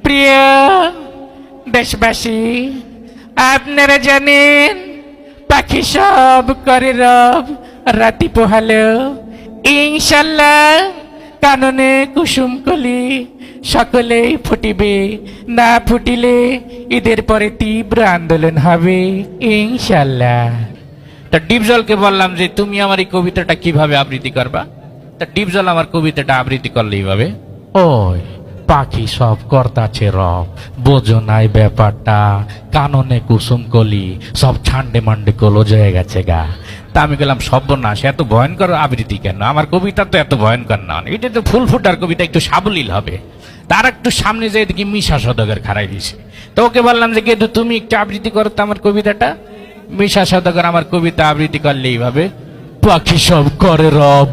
প্রিয় দেশবাসী, আপনারা জানেন পাখি সব করে রব, রাতি পোহালো ইনশাল্লাহ কাননে কুসুম কলি সকলেই ফুটিবে, না ফুটিলে ঈদের পরে তীব্র আন্দোলন হবে ইনশাল্লাহ। তা ডিপজলকে বললাম যে তুমি আমার এই কবিতাটা কিভাবে আবৃত্তি করবা। তা ডিপজল আমার কবিতাটা আবৃত্তি করলে এইভাবে, ওই পাখি সব কর্তাছে রব, বোঝো নাই ব্যাপারটা, কাননে কুসুম কলি সব ছান্ডে মান্ডে কলো জয়ে গেছে গা। তা আমি গেলাম সর্বনাশ, এত ভয়ঙ্কর আবৃত্তি কেন, আমার কবিতা তো এত ভয়ঙ্কর না, এটা তো ফুল ফুটার কবিতা, একটু সাবলীল হবে। তার একটু সামনে যেয়ে দেখি মিশা সদাগর খাড়াই দিছে। তো ওকে বললাম যে গেদু তুমি একটু আবৃত্তি করো তো আমার কবিতাটা। মিশা সদাগর আমার কবিতা আবৃত্তি করলে এইভাবে, পাখি সব করে রব,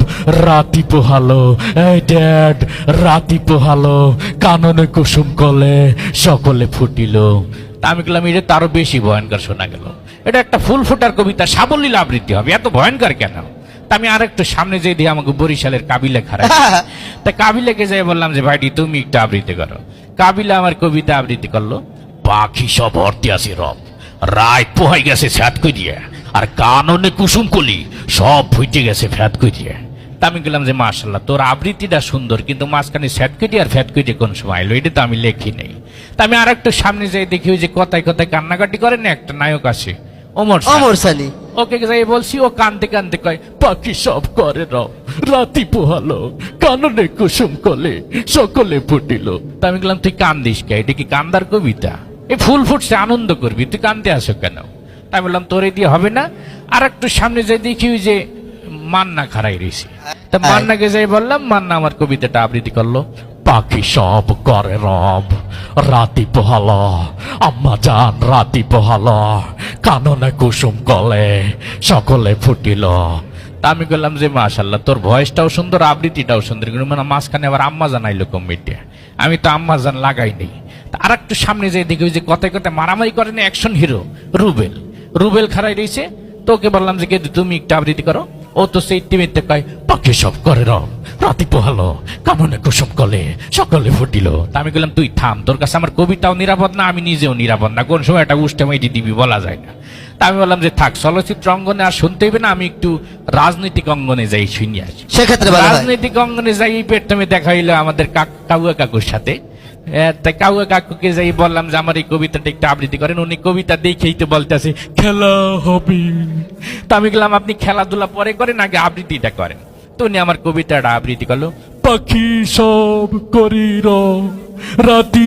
রাতি পোহালো, এই ড্যাড রাতি পোহালো, কাননে কুসুম কলে সকলে ফুটিল। তা আমি বললাম এটা তো আরো বেশি ভয়ঙ্কর শোনা গেল, এটা একটা ফুল ফুটার কবিতা, সাবলীল আবৃত্তি হবে, এত ভয়ঙ্কর কেন। তা আমি আর একটু সামনে যেয়ে দিয়ে আমাকে বরিশালের কাবিলা খারাপ। তা কাবিলাকে যাই বললাম যে ভাইটি তুমি একটু আবৃত্তি করো। কাবিলা আমার কবিতা আবৃত্তি করলো, পাখি সব ভর্তি আছে রব, রাত পোহাই গেছে ছ্যাত করিয়া, আর কাননে কুসুম কলি সব ফুটে গেছে ফ্যাত করিয়া। তা আমি গেলাম যে মাশাল্লাহ তোর আবৃত্তিটা সুন্দর, কিন্তু মাঝখানে স্যাট কেটে আর ফ্যাট কেটে কোন সময় এলো, এটা তো আমি লেখি নেই। তা আমি আর একটু সামনে যাই দেখি ওই যে কথায় কথায় কান্নাকাটি করে না একটা নায়ক আছে, ওমর সানি, ওকে যাই বলছি, ও কানতে কানতে কয় পাখি সব করে রব, রাতি পোহালো, কাননে কুসুম কলে সকলে ফুটিল। তা আমি গেলাম তুই কান্দিস কে, এটা কি কান্দার কবিতা, এই ফুল ফুটছে আনন্দ করবি, তুই কানতে আসো কেন। তাই বললাম তোরে দিয়ে হবে না। আর একটু সামনে যাই দেখি ওই যে মান্না খাড়াই রয়েছে। তা মান্নাকে যাই বললাম, মান্না আমার কবিতাটা আবৃত্তি করলো, পাখি সব করে রব, রাতি পোহালো, আম্মা জান রাতি পোহালো, কাননে কুসুম কলে সকলে ফুটিল। তা আমি বললাম যে মাশাল্লাহ তোর ভয়েসটাও সুন্দর, আবৃত্তিটাও সুন্দর, কিন্তু মানে মাঝখানে আবার আম্মা জান আইলো কমিটি, আমি তো আম্মা জান লাগাই নেই। আর একটু সামনে যাই দেখি ওই যে কথায় কথায় মারামারি করে না অ্যাকশন হিরো রুবেল, রুবেল খাড়াই রয়েছে। তোকে বললাম যে তুমি একটু আবৃত্তি করো। ও তো সেই টিভিতে কয় পাখি সব করে রব, রাতি পোহালো, কাননে কুসুম কলে সকলে ফুটিল। তা আমি বললাম তুই থাম, তোর কাছে আমার কবিতাও নিরাপদ না, আমি নিজেও নিরাপদ না, কোন সময় একটা উষ্ঠে মাইটি দিবি বলা যায় না। তা আমি বললাম যে থাক, চলচ্চিত্র অঙ্গনে আর শুনতে হবে না, আমি একটু রাজনৈতিক অঙ্গনে যাই শুনি আসি। সেক্ষেত্রে রাজনৈতিক অঙ্গনে যাই পেট্রমে দেখা হইলো আমাদের কাউয়া কাকুর সাথে। তাই কাউয়া কাকুকে যাই বললাম যে আমার এই কবিতাটা একটু আবৃত্তি করেন। উনি কবিতা দেখেই তো বলতেছে খেলা হবে। তা আমি গেলাম আপনি খেলাধুলা পরে করেন, আগে আবৃত্তিটা করেন। তো উনি আমার কবিতাটা আবৃত্তি করলো, পাখি সব করি রব, রাতি